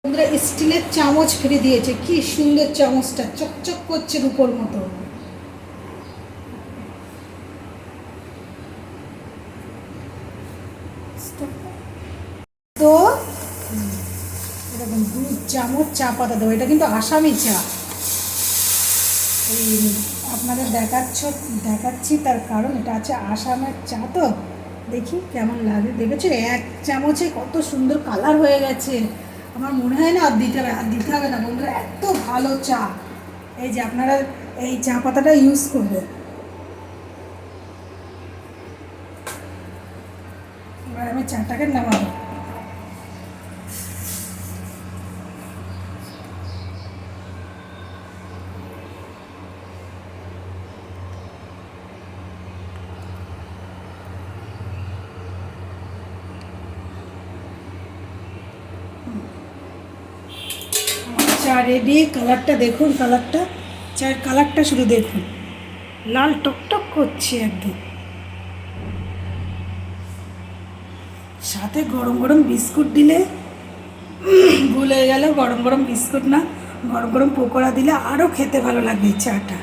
বন্ধুরা স্টিলের চামচ ফিরে দিয়েছে, কি সুন্দর চামচটা চকচক করছে রূপোর মতো। তো এরকম 2 চামচ চা পাতা দেবো। এটা কিন্তু আসামি চা। এই আপনাদের দেখাচ্ছি তার কারণ এটা আছে আসামের চা। তো দেখি কেমন লাগে। দেখেছো 1 চামচে কত সুন্দর কালার হয়ে গেছে। আমার মনে হয় না আর দিতে হবে না বন্ধুরা, এত ভালো চা। এই যে আপনারা এই চা পাতাটা ইউজ করবেন। এবার আমি চাটাকে নামাবো। চা রেডি। কালারটা দেখুন, চায়ের কালারটা শুধু দেখুন, লাল টকটক করছে একদম। সাথে গরম গরম বিস্কুট দিলে, ভুলে গেল, গরম গরম বিস্কুট না, গরম গরম পকোড়া দিলে আরও খেতে ভালো লাগবে চাটা।